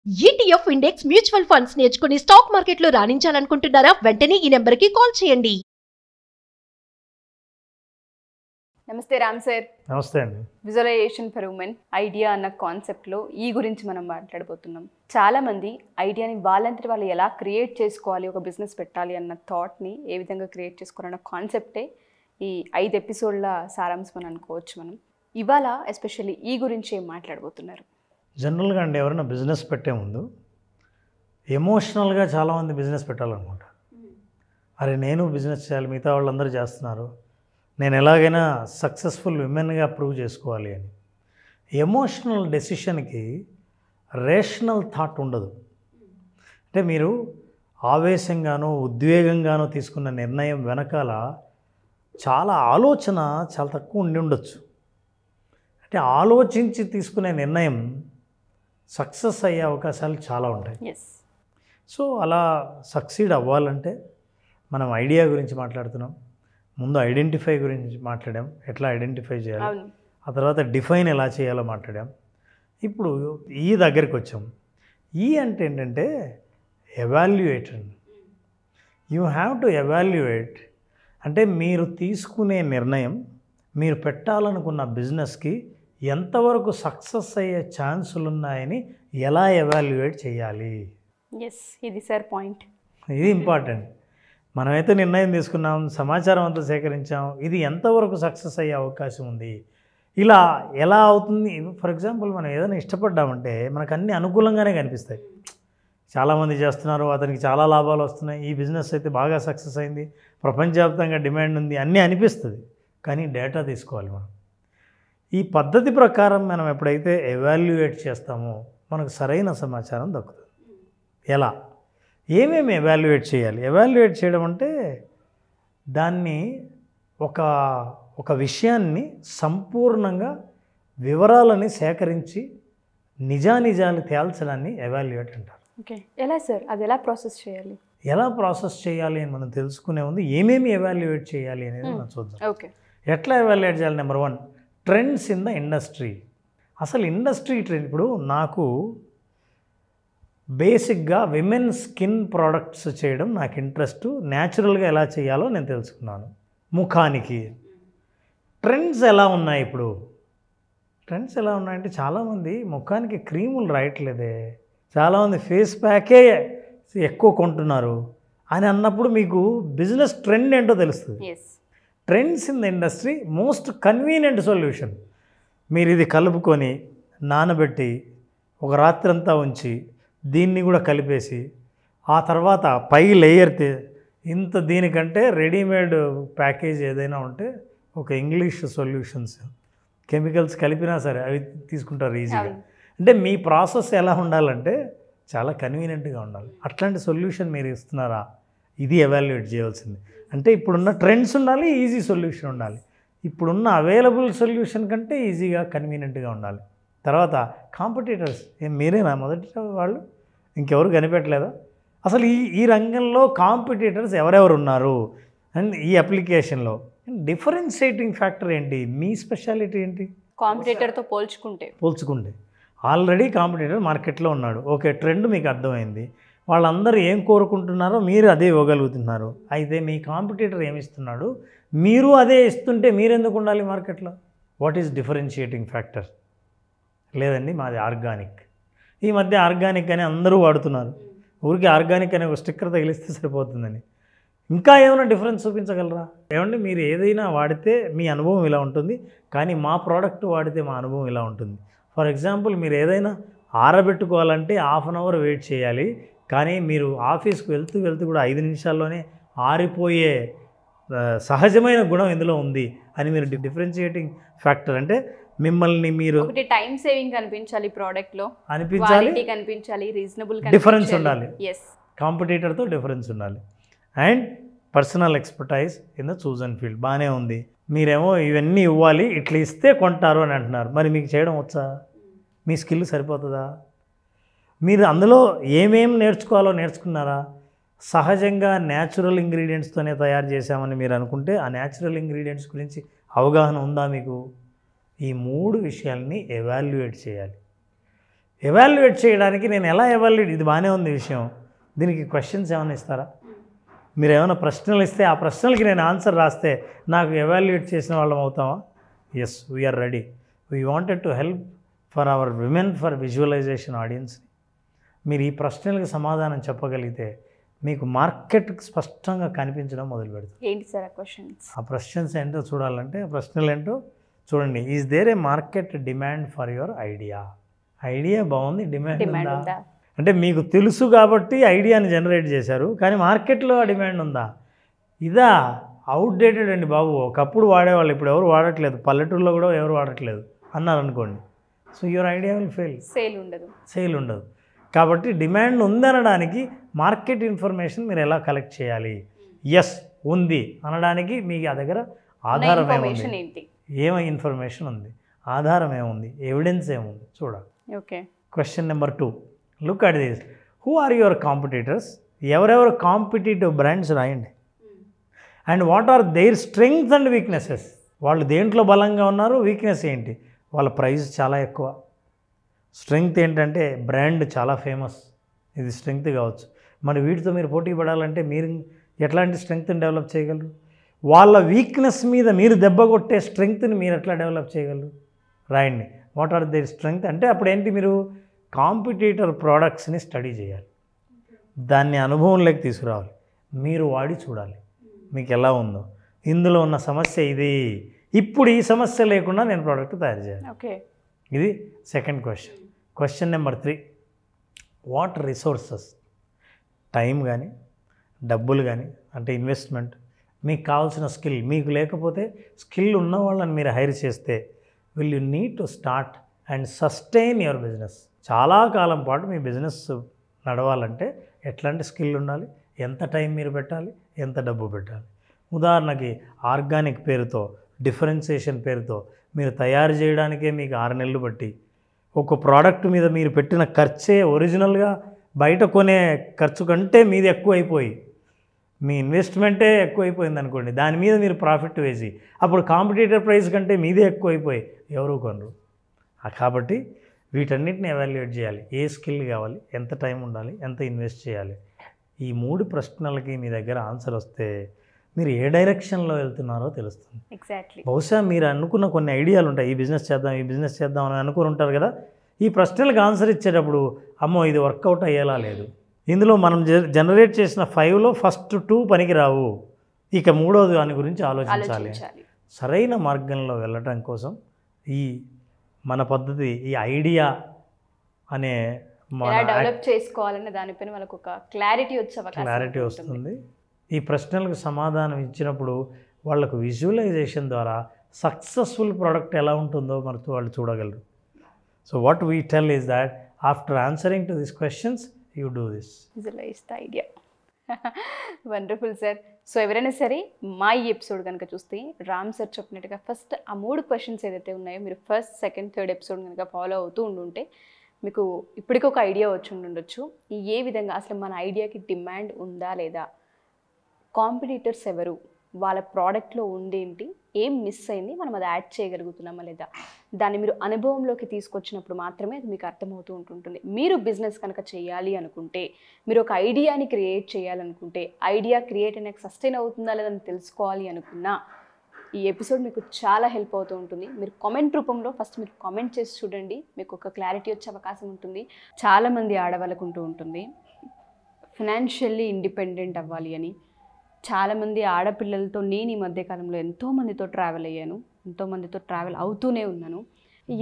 ETF index mutual funds నేర్చుకుని stock మార్కెట్లో రాణించాలనుకుంటున్నారా? వెంటనే ఈ నెంబర్కి కాల్ చేయండి. నమస్తే రామ్ సార్. నమస్తే అండి. విజువలైజేషన్ ఫర్ ఉమెన్ ఐడియా అన్న కాన్సెప్ట్లో ఈ గురించి మనం మాట్లాడబోతున్నాం. చాలామంది ఐడియాని వాళ్ళంతటి వాళ్ళు ఎలా క్రియేట్ చేసుకోవాలి, ఒక బిజినెస్ పెట్టాలి అన్న థాట్ని ఏ విధంగా క్రియేట్ చేసుకోవాలన్న కాన్సెప్టే ఈ 5 ఎపిసోడ్ల సారాంశం అని అనుకోవచ్చు మనం. ఇవాళ ఎస్పెషల్లీ ఈ గురించి ఏం మాట్లాడబోతున్నారు? జనరల్గా అండి, ఎవరైనా బిజినెస్ పెట్టే ముందు ఎమోషనల్గా చాలామంది బిజినెస్ పెట్టాలనుకుంటారు. అరే నేను బిజినెస్ చేయాలి, మిగతా వాళ్ళందరూ చేస్తున్నారు, నేను ఎలాగైనా సక్సెస్ఫుల్ విమెన్గా ప్రూవ్ చేసుకోవాలి అని. ఎమోషనల్ డెసిషన్కి రేషనల్ థాట్ ఉండదు. అంటే మీరు ఆవేశంగానో ఉద్వేగంగానో తీసుకున్న నిర్ణయం వెనకాల చాలా ఆలోచన చాలా తక్కువ ఉండి ఉండొచ్చు. అంటే ఆలోచించి తీసుకునే నిర్ణయం సక్సెస్ అయ్యే అవకాశాలు చాలా ఉంటాయి. సో అలా సక్సీడ్ అవ్వాలంటే మనం ఐడియా గురించి మాట్లాడుతున్నాం. ముందు ఐడెంటిఫై గురించి మాట్లాడాం, ఎట్లా ఐడెంటిఫై చేయాలి, ఆ తర్వాత డిఫైన్ ఎలా చేయాలో మాట్లాడాం. ఇప్పుడు ఈ దగ్గరికి వచ్చాం. ఈ అంటే ఏంటంటే evaluate. You have to evaluate. అంటే మీరు తీసుకునే నిర్ణయం మీరు పెట్టాలనుకున్న బిజినెస్కి ఎంతవరకు సక్సెస్ అయ్యే ఛాన్సులు ఉన్నాయని ఎలా ఎవాల్యుయేట్ చేయాలి. ఇది సార్ పాయింట్. ఇది ఇంపార్టెంట్. మనమైతే నిర్ణయం తీసుకున్నాం, సమాచారం అంతా సేకరించాం, ఇది ఎంతవరకు సక్సెస్ అయ్యే అవకాశం ఉంది, ఇలా ఎలా అవుతుంది. ఫర్ ఎగ్జాంపుల్ మనం ఏదైనా ఇష్టపడ్డామంటే మనకు అన్నీ అనుకూలంగానే కనిపిస్తాయి. చాలామంది చేస్తున్నారు, అతనికి చాలా లాభాలు వస్తున్నాయి, ఈ బిజినెస్ అయితే బాగా సక్సెస్ అయింది, ప్రపంచవ్యాప్తంగా డిమాండ్ ఉంది, అన్నీ అనిపిస్తుంది. కానీ డేటా తీసుకోవాలి మనం. ఈ పద్ధతి ప్రకారం మనం ఎప్పుడైతే ఎవాల్యుయేట్ చేస్తామో మనకు సరైన సమాచారం దక్కుతుంది. ఎలా, ఏమేమి ఎవాల్యుయేట్ చేయాలి? ఎవాల్యుయేట్ చేయడం అంటే దాన్ని ఒక విషయాన్ని సంపూర్ణంగా వివరాలని సేకరించి నిజానిజాలు తేల్చడాన్ని ఎవాల్యుయేట్ అంటారు. ఓకే, ఎలా సార్, అది ఎలా ప్రాసెస్ చేయాలి? ఎలా ప్రాసెస్ చేయాలి అని మనం తెలుసుకునే ముందు ఏమేమి ఎవాల్యుయేట్ చేయాలి అనేది మనం చూద్దాం. ఓకే, ఎట్లా ఎవాల్యుయేట్ చేయాలి? Number 1, trends in the industry. అసలు ఇండస్ట్రీ ట్రెండ్, ఇప్పుడు నాకు బేసిక్గా విమెన్ స్కిన్ ప్రోడక్ట్స్ చేయడం నాకు ఇంట్రెస్ట్. న్యాచురల్గా ఎలా చేయాలో నేను తెలుసుకున్నాను. ముఖానికి ట్రెండ్స్ ఎలా ఉన్నాయి? ఇప్పుడు ట్రెండ్స్ ఎలా ఉన్నాయంటే చాలామంది ముఖానికి క్రీములు రాయట్లేదే, చాలామంది ఫేస్ ప్యాకే ఎక్కువ కొంటున్నారు అని అన్నప్పుడు మీకు బిజినెస్ ట్రెండ్ ఏంటో తెలుస్తుంది. Trends in the industry most convenient solution. మీరు ఇది కలుపుకొని నానబెట్టి ఒక రాత్రంతా ఉంచి దీన్ని కూడా కలిపేసి ఆ తర్వాత పై లేయర్ ఇంత దీనికంటే రెడీమేడ్ ప్యాకేజ్ ఏదైనా ఉంటే ఒక ఇంగ్లీష్ సొల్యూషన్స్ కెమికల్స్ కలిపినా సరే అవి తీసుకుంటారు ఈజీగా. అంటే మీ ప్రాసెస్ ఎలా ఉండాలంటే చాలా కన్వీనియంట్గా ఉండాలి. అట్లాంటి సొల్యూషన్ మీరు ఇస్తున్నారా? ఇది ఎవాల్యుయేట్ చేయవలసింది. అంటే ఇప్పుడున్న ట్రెండ్స్ ఉండాలి, ఈజీ సొల్యూషన్ ఉండాలి. ఇప్పుడున్న అవైలబుల్ సొల్యూషన్ కంటే ఈజీగా కన్వీనియంట్గా ఉండాలి. తర్వాత కాంపిటీటర్స్, మీరేనా మొదటి వాళ్ళు? ఇంకెవరు కనిపెట్టలేదా? అసలు ఈ రంగంలో కాంపిటీటర్స్ ఎవరెవరు ఉన్నారు అండ్ ఈ అప్లికేషన్లో డిఫరెన్షియేటింగ్ ఫ్యాక్టర్ ఏంటి? మీ స్పెషాలిటీ ఏంటి? కాంపిటీటర్తో పోల్చుకుంటే ఆల్రెడీ కాంపిటీటర్ మార్కెట్లో ఉన్నాడు. ఓకే, ట్రెండ్ మీకు అర్థమైంది. వాళ్ళందరూ ఏం కోరుకుంటున్నారో మీరు అదే ఇవ్వగలుగుతున్నారు. అయితే మీ కాంపిటీటర్ ఏమి ఇస్తున్నాడు, మీరు అదే ఇస్తుంటే మీరెందుకు ఉండాలి మార్కెట్లో? What is differentiating factor? లేదండి మాది ఆర్గానిక్. ఈ మధ్య ఆర్గానిక్ అని అందరూ వాడుతున్నారు. ఊరికి ఆర్గానిక్ అనే ఒక స్టిక్కర్ తగిలిస్తే సరిపోతుందని. ఇంకా ఏమైనా డిఫరెన్స్ చూపించగలరా? ఏమండి, మీరు ఏదైనా వాడితే మీ అనుభవం ఇలా ఉంటుంది, కానీ మా ప్రోడక్ట్ వాడితే మా అనుభవం ఇలా ఉంటుంది. ఫర్ ఎగ్జాంపుల్, మీరు ఏదైనా ఆరబెట్టుకోవాలంటే 1/2 అవర్ వెయిట్ చేయాలి, కానీ మీరు ఆఫీస్కి వెళ్తూ కూడా 5 నిమిషాల్లోనే ఆరిపోయే సహజమైన గుణం ఇందులో ఉంది అని మీరు డిఫరెన్షియేటింగ్ ఫ్యాక్టర్ అంటే మిమ్మల్ని మీరు టైం సేవింగ్ కనిపించాలి, ప్రోడక్ట్లో కనిపించాలి, రీజనబుల్ డిఫరెన్స్ ఉండాలి, కాంపిటీటర్తో డిఫరెన్స్ ఉండాలి, and personal expertise in the chosen field. బాగానే ఉంది. మీరేమో ఇవన్నీ ఇవ్వాలి, ఇట్లా ఇస్తే కొంటారు అని అంటున్నారు. మరి మీకు చేయడం వచ్చా? మీ స్కిల్ సరిపోతుందా? మీరు అందులో ఏమేం నేర్చుకోవాలో నేర్చుకున్నారా? సహజంగా న్యాచురల్ ఇంగ్రీడియంట్స్తోనే తయారు చేశామని మీరు అనుకుంటే ఆ న్యాచురల్ ఇంగ్రీడియంట్స్ గురించి అవగాహన ఉందా మీకు? ఈ 3 విషయాల్ని ఎవాల్యుయేట్ చేయాలి. ఎవాల్యుయేట్ చేయడానికి నేను ఎలా ఎవాల్యుయేట్, ఇది బాగానే ఉంది విషయం, దీనికి క్వశ్చన్స్ ఏమైనా ఇస్తారా? మీరు ఏమైనా ప్రశ్నలు ఇస్తే ఆ ప్రశ్నలకి నేను ఆన్సర్ రాస్తే నాకు ఎవాల్యుయేట్ చేసిన వాళ్ళం అవుతామా? Yes, we're ready. We wanted to help for our women for visualization audience. మీరు ఈ ప్రశ్నలకు సమాధానం చెప్పగలిగితే మీకు మార్కెట్ స్పష్టంగా కనిపించడం మొదలు పెడుతుంది. ఏంటి సార్ ఆ క్వశ్చన్స్? ఆ క్వశ్చన్స్ ఏంటో చూడాలంటే, ఆ ప్రశ్నలు ఏంటో చూడండి. Is there a market demand for your idea? Idea బాగుంది, డిమాండ్ ఉందా? అంటే మీకు తెలుసు కాబట్టి ఐడియాని జనరేట్ చేశారు, కానీ మార్కెట్లో ఆ డిమాండ్ ఉందా? ఇదా అవుట్డేటెడ్ అండి బాబు, ఒకప్పుడు వాడేవాళ్ళు, ఇప్పుడు ఎవరు వాడట్లేదు, పల్లెటూరులో కూడా ఎవరు వాడట్లేదు అన్నారనుకోండి, so your idea will fail, sale ఉండదు. కాబట్టి డిమాండ్ ఉందనడానికి మార్కెట్ ఇన్ఫర్మేషన్ మీరు ఎలా కలెక్ట్ చేయాలి? ఎస్ ఉంది అనడానికి మీకు ఆ దగ్గర ఆధారం ఏముంది, ఏమై ఇన్ఫర్మేషన్ ఉంది, ఆధారం ఏముంది, ఎవిడెన్స్ ఏముంది చూడాలి. Okay. Question number 2, look at this. Who are your competitors? ఎవరెవరు కాంపిటేటివ్ బ్రాండ్స్ రాయండి. And what are their strength and weaknesses? వాళ్ళు దేంట్లో బలంగా ఉన్నారు, వీక్నెస్ ఏంటి? వాళ్ళ ప్రైస్ చాలా ఎక్కువ. స్ట్రెంగ్త్ ఏంటంటే బ్రాండ్ చాలా ఫేమస్, ఇది స్ట్రెంగ్త్ కావచ్చు. మరి వీటితో మీరు పోటీ పడాలంటే మీరు ఎట్లాంటి స్ట్రెంగ్త్ని డెవలప్ చేయగలరు? వాళ్ళ వీక్నెస్ మీద మీరు దెబ్బ కొట్టే స్ట్రెంగ్త్ని మీరు ఎట్లా డెవలప్ చేయగలరు? రాయండి. వాట్ ఆర్ దేర్ స్ట్రెంగ్త్ అంటే అప్పుడు ఏంటి, మీరు కాంపిటీటర్ ప్రోడక్ట్స్ని స్టడీ చేయాలి, దాన్ని అనుభవంలోకి తీసుకురావాలి, మీరు వాడి చూడాలి మీకు ఎలా ఉందో, ఇందులో ఉన్న సమస్య ఇది, ఇప్పుడు ఈ సమస్య లేకుండా నేను ప్రోడక్ట్ తయారు చేయాలి. ఓకే. ఇది second question. Question number 3, what resources? Time కానీ, డబ్బులు కానీ, అంటే ఇన్వెస్ట్మెంట్, మీకు కావాల్సిన స్కిల్, మీకు లేకపోతే స్కిల్ ఉన్న వాళ్ళని మీరు హైర్ చేస్తే will you need to start and sustain your business. చాలా కాలం పాటు మీ బిజినెస్ నడవాలంటే ఎట్లాంటి స్కిల్ ఉండాలి, ఎంత టైం మీరు పెట్టాలి, ఎంత డబ్బు పెట్టాలి. ఉదాహరణకి ఆర్గానిక్ పేరుతో, డిఫరెన్సియేషన్ పేరుతో మీరు తయారు చేయడానికే మీకు 6 నెలలు బట్టి, ఒక ప్రోడక్ట్ మీద మీరు పెట్టిన ఖర్చే ఒరిజినల్గా బయట కొనే ఖర్చు కంటే మీది ఎక్కువైపోయి, మీ ఇన్వెస్ట్మెంటే ఎక్కువైపోయింది అనుకోండి, దాని మీద మీరు ప్రాఫిట్ వేసి అప్పుడు కాంపిటీటర్ ప్రైస్ కంటే మీదే ఎక్కువైపోయి ఎవరు కొనరు. కాబట్టి వీటన్నిటిని ఎవాల్యుయేట్ చేయాలి. ఏ స్కిల్ కావాలి, ఎంత టైం ఉండాలి, ఎంత ఇన్వెస్ట్ చేయాలి. ఈ 3 ప్రశ్నలకి మీ దగ్గర ఆన్సర్ వస్తే మీరు ఏ డైరెక్షన్లో వెళ్తున్నారో తెలుస్తుంది. ఎగ్జాక్ట్లీ. బహుశా మీరు అనుకున్న కొన్ని ఐడియాలు ఉంటాయి, ఈ బిజినెస్ చేద్దాం, ఈ బిజినెస్ చేద్దాం అని అనుకుని ఉంటారు కదా. ఈ ప్రశ్నలకు ఆన్సర్ ఇచ్చేటప్పుడు అమ్మో ఇది వర్కౌట్ అయ్యేలా లేదు, ఇందులో మనం జనరేట్ చేసిన 5లో ఫస్ట్ 2 పనికిరావు, ఇక 3వది దాని గురించి ఆలోచించాలి. సరైన మార్గంలో వెళ్ళటం కోసం ఈ మన పద్ధతి, ఈ ఐడియా అనే డెవలప్ చేసుకోవాలనే దానిపైన వాళ్ళకు ఒక క్లారిటీ వస్తుంది. ఈ ప్రశ్నలకు సమాధానం ఇచ్చినప్పుడు వాళ్ళకు విజువలైజేషన్ ద్వారా సక్సెస్ఫుల్ ప్రోడక్ట్ ఎలా ఉంటుందో మనతో వాళ్ళు చూడగలరు. So what we tell is that after answering to these questions you do this. Visualise the idea. Wonderful sir. So ఎవరైనా సరే మా ఈ ఎపిసోడ్ కనుక చూస్తే రామ్ సార్ చెప్పినట్టుగా ఫస్ట్ ఆ 3 క్వశ్చన్స్ ఏదైతే ఉన్నాయో మీరు ఫస్ట్, సెకండ్, థర్డ్ ఎపిసోడ్ కనుక ఫాలో అవుతూ ఉండుంటే మీకు ఇప్పటికీ ఒక ఐడియా వచ్చి ఉండొచ్చు. ఏ విధంగా అసలు మన ఐడియాకి డిమాండ్ ఉందా లేదా, కాంపిటీటర్స్ ఎవరు, వాళ్ళ ప్రోడక్ట్లో ఉండేంటి, ఏం మిస్ అయింది, మనం అది యాడ్ చేయగలుగుతున్నామా లేదా, దాన్ని మీరు అనుభవంలోకి తీసుకొచ్చినప్పుడు మాత్రమే అది మీకు అర్థమవుతూ ఉంటుంటుంది. మీరు బిజినెస్ కనుక చేయాలి అనుకుంటే, మీరు ఒక ఐడియాని క్రియేట్ చేయాలనుకుంటే, ఐడియా క్రియేట్ అయినాక సస్టైన్ అవుతుందా లేదని తెలుసుకోవాలి అనుకున్నా ఈ ఎపిసోడ్ మీకు చాలా హెల్ప్ అవుతూ ఉంటుంది. మీరు కామెంట్ రూపంలో ఫస్ట్ మీరు కామెంట్ చేసి చూడండి, మీకు ఒక క్లారిటీ వచ్చే అవకాశం ఉంటుంది. చాలామంది ఆడవాళ్ళకు ఉంటూ ఉంటుంది ఫినాన్షియల్లీ ఇండిపెండెంట్ అవ్వాలి అని. చాలామంది ఆడపిల్లలతో నేను ఈ మధ్యకాలంలో ఎంతోమందితో ట్రావెల్ అయ్యాను, ఎంతోమందితో ట్రావెల్ అవుతూనే ఉన్నాను.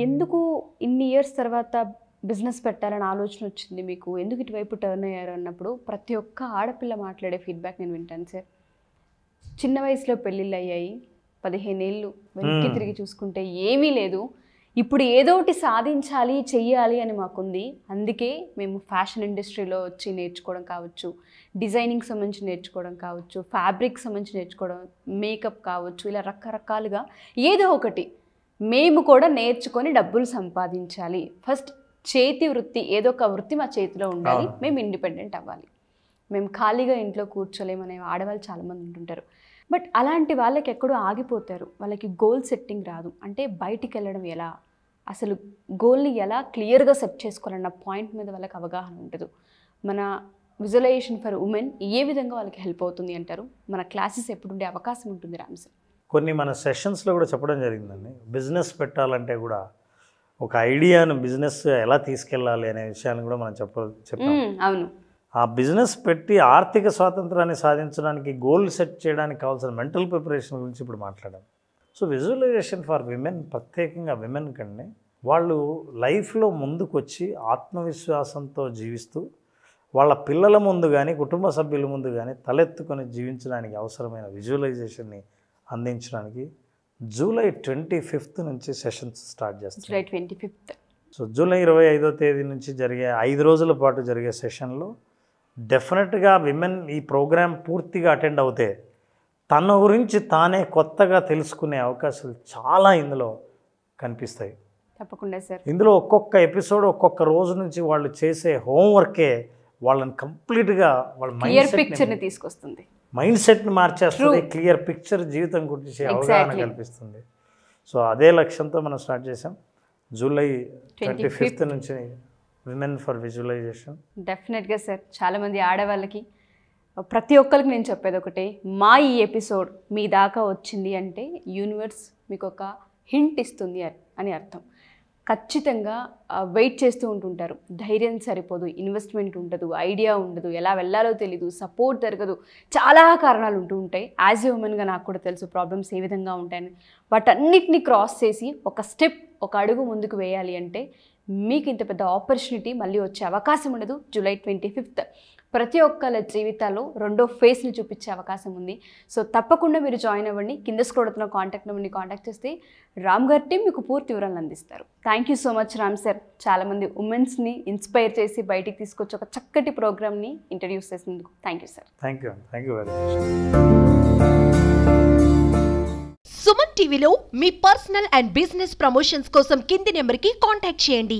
ఎందుకు ఇన్ని ఇయర్స్ తర్వాత బిజినెస్ పెట్టాలని ఆలోచన వచ్చింది మీకు, ఎందుకు ఇటువైపు టర్న్ అయ్యారు అన్నప్పుడు ప్రతి ఒక్క ఆడపిల్ల మాట్లాడే ఫీడ్బ్యాక్ నేను వింటాను సార్. చిన్న వయసులో పెళ్ళిళ్ళు అయ్యాయి, 15 ఏళ్ళు వెనక్కి తిరిగి చూసుకుంటే ఏమీ లేదు, ఇప్పుడు ఏదో ఒకటి సాధించాలి చెయ్యాలి అని మాకుంది, అందుకే మేము ఫ్యాషన్ ఇండస్ట్రీలో వచ్చి నేర్చుకోవడం కావచ్చు, డిజైనింగ్ సంబంధించి నేర్చుకోవడం కావచ్చు, ఫ్యాబ్రిక్ సంబంధించి నేర్చుకోవడం, మేకప్ కావచ్చు, ఇలా రకరకాలుగా ఏదో ఒకటి మేము కూడా నేర్చుకొని డబ్బులు సంపాదించాలి, ఫస్ట్ చేతి వృత్తి ఏదో ఒక వృత్తి మా చేతిలో ఉండాలి, మేము ఇండిపెండెంట్ అవ్వాలి, మేము ఖాళీగా ఇంట్లో కూర్చోలేమనే ఆడవాళ్ళు చాలామంది ఉంటుంటారు. బట్ అలాంటి వాళ్ళకి ఎక్కడో ఆగిపోతారు, వాళ్ళకి గోల్ సెట్టింగ్ రాదు. అంటే బయటికి వెళ్ళడం ఎలా, అసలు గోల్ని ఎలా క్లియర్గా సెట్ చేసుకోవాలన్న పాయింట్ మీద వాళ్ళకి అవగాహన ఉండదు. మన విజువలైజేషన్ ఫర్ ఉమెన్ ఏ విధంగా వాళ్ళకి హెల్ప్ అవుతుంది అంటారు? మన క్లాసెస్ ఎప్పుడు ఉండే అవకాశం ఉంటుంది రామ్ సార్? కొన్ని మన సెషన్స్లో కూడా చెప్పడం జరిగిందండి. బిజినెస్ పెట్టాలంటే కూడా ఒక ఐడియాను బిజినెస్ ఎలా తీసుకెళ్ళాలి అనే విషయాన్ని కూడా మనం చెప్పాం. అవును. ఆ బిజినెస్ పెట్టి ఆర్థిక స్వాతంత్రాన్ని సాధించడానికి గోల్ సెట్ చేయడానికి కావాల్సిన మెంటల్ ప్రిపరేషన్ గురించి ఇప్పుడు మాట్లాడాం. సో విజువలైజేషన్ ఫర్ విమెన్, ప్రత్యేకంగా విమెన్ కంటే వాళ్ళు లైఫ్లో ముందుకు వచ్చి ఆత్మవిశ్వాసంతో జీవిస్తూ వాళ్ళ పిల్లల ముందు కానీ కుటుంబ సభ్యుల ముందు కానీ తలెత్తుకొని జీవించడానికి అవసరమైన విజువలైజేషన్ని అందించడానికి జూలై 25th నుంచి సెషన్స్ స్టార్ట్ చేస్తాం. July 25th. సో జూలై 25వ తేదీ నుంచి జరిగే 5 రోజుల పాటు జరిగే సెషన్లో డెఫినెట్గా విమెన్ ఈ ప్రోగ్రాం పూర్తిగా అటెండ్ అవుతే తన గురించి తానే కొత్తగా తెలుసుకునే అవకాశాలు చాలా ఇందులో కనిపిస్తాయి. తప్పకుండా సార్. ఇందులో ఒక్కొక్క ఎపిసోడ్ ఒక్కొక్క రోజు నుంచి వాళ్ళు చేసే హోంవర్కే వాళ్ళని కంప్లీట్గా వాళ్ళ పిక్చర్ని తీసుకొస్తుంది, మైండ్ సెట్ని మార్చేస్తుంది, క్లియర్ పిక్చర్ జీవితం గురించి అవగాహన కల్పిస్తుంది. సో అదే లక్ష్యంతో మనం స్టార్ట్ చేసాం. జూలై 25th నుంచి విమెన్ ఫర్ విజువలైజేషన్. డెఫినెట్గా సార్. చాలామంది ఆడవాళ్ళకి ప్రతి ఒక్కరికి నేను చెప్పేది ఒకటే, మా ఈ ఎపిసోడ్ మీ దాకా వచ్చింది అంటే యూనివర్స్ మీకు ఒక హింట్ ఇస్తుంది అని అర్థం. ఖచ్చితంగా వెయిట్ చేస్తూ ఉంటుంటారు. ధైర్యం సరిపోదు, ఇన్వెస్ట్మెంట్ ఉండదు, ఐడియా ఉండదు, ఎలా వెళ్ళాలో తెలీదు, సపోర్ట్ జరగదు, చాలా కారణాలు ఉంటూ ఉంటాయి. యాజ్ ఏ ఉమెన్గా నాకు కూడా తెలుసు ప్రాబ్లమ్స్ ఏ విధంగా ఉంటాయని. వాటన్నిటిని క్రాస్ చేసి ఒక అడుగు ముందుకు వేయాలి అంటే మీకు ఇంత పెద్ద ఆపర్చునిటీ మళ్ళీ వచ్చే అవకాశం ఉండదు. జూలై 25th ప్రతి ఒక్కళ్ళ జీవితాల్లో రెండో ఫేస్ని చూపించే అవకాశం ఉంది. సో తప్పకుండా మీరు జాయిన్ అవ్వండి. కింద స్క్రోల్ అవుతున్న కాంటాక్ట్ నెంబర్ని కాంటాక్ట్ చేస్తే రామ్ గారి టీం మీకు పూర్తి వివరాలను అందిస్తారు. Thank you so much Ram sir. చాలామంది ఉమెన్స్ని ఇన్స్పైర్ చేసి బయటికి తీసుకొచ్చి ఒక చక్కటి ప్రోగ్రామ్ని ఇంట్రడ్యూస్ చేసినందుకు thank you sir. Thank you very much. Suman టీవీలో మీ పర్సనల్ అండ్ బిజినెస్ ప్రమోషన్స్ కోసం కింది నెంబర్కి కాంటాక్ట్ చేయండి.